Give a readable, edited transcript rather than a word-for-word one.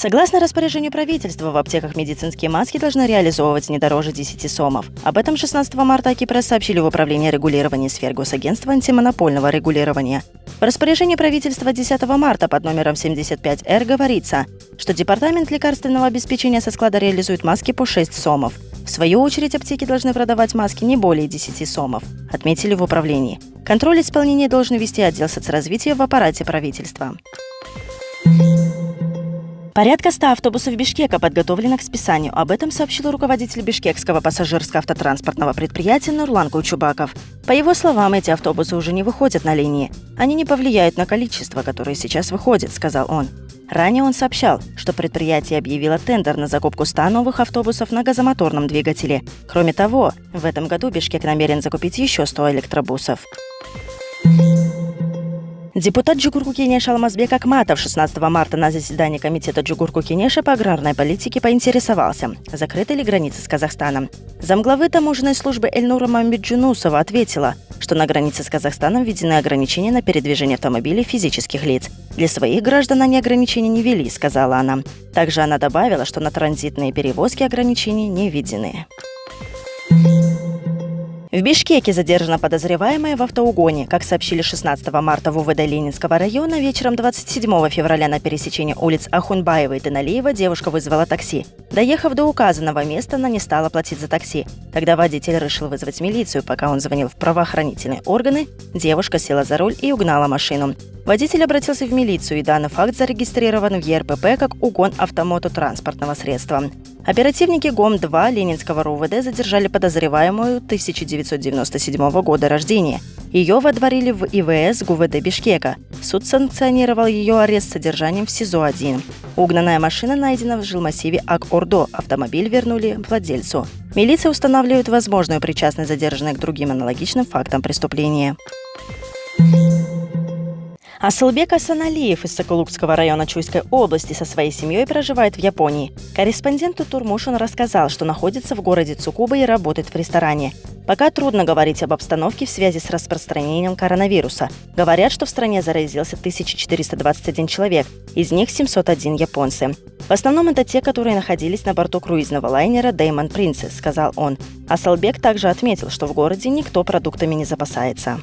Согласно распоряжению правительства, в аптеках медицинские маски должны реализовывать не дороже 10 сомов. Об этом 16 марта АКИ-пресс сообщили в Управлении регулирования сфер Госагентства антимонопольного регулирования. В распоряжении правительства 10 марта под номером 75-Р говорится, что Департамент лекарственного обеспечения со склада реализует маски по 6 сомов. В свою очередь, аптеки должны продавать маски не более 10 сомов, отметили в управлении. Контроль исполнения должен вести отдел соцразвития в аппарате правительства. Порядка 100 автобусов Бишкека подготовлено к списанию. Об этом сообщил руководитель бишкекского пассажирского автотранспортного предприятия Нурлан Кучубаков. По его словам, эти автобусы уже не выходят на линии. Они не повлияют на количество, которое сейчас выходит, сказал он. Ранее он сообщал, что предприятие объявило тендер на закупку 100 новых автобусов на газомоторном двигателе. Кроме того, в этом году Бишкек намерен закупить еще 100 электробусов. Депутат Джугурку-Кенеша Алмазбек Акматов 16 марта на заседании Комитета Джугурку-Кенеша по аграрной политике поинтересовался, закрыты ли границы с Казахстаном. Замглавы таможенной службы Эльнура Мамеджунусова ответила, что на границе с Казахстаном введены ограничения на передвижение автомобилей физических лиц. Для своих граждан они ограничения не ввели, сказала она. Также она добавила, что на транзитные перевозки ограничений не введены. В Бишкеке задержана подозреваемая в автоугоне. Как сообщили 16 марта в УВД Ленинского района, вечером 27 февраля на пересечении улиц Ахунбаева и Теналиева девушка вызвала такси. Доехав до указанного места, она не стала платить за такси. Тогда водитель решил вызвать милицию. Пока он звонил в правоохранительные органы, девушка села за руль и угнала машину. Водитель обратился в милицию, и данный факт зарегистрирован в ЕРПП как угон автомототранспортного средства. Оперативники ГОМ-2 Ленинского РУВД задержали подозреваемую 1997 года рождения. Ее водворили в ИВС ГУВД Бишкека. Суд санкционировал ее арест с содержанием в СИЗО-1. Угнанная машина найдена в жилмассиве Ак-Ордо. Автомобиль вернули владельцу. Милиция устанавливает возможную причастность задержанной к другим аналогичным фактам преступления. Асылбек Асаналиев из Сокулукского района Чуйской области со своей семьей проживает в Японии. Корреспонденту Турмушин рассказал, что находится в городе Цукуба и работает в ресторане. Пока трудно говорить об обстановке в связи с распространением коронавируса. Говорят, что в стране заразился 1421 человек, из них 701 японцы. В основном это те, которые находились на борту круизного лайнера Diamond Princess, сказал он. Асылбек также отметил, что в городе никто продуктами не запасается.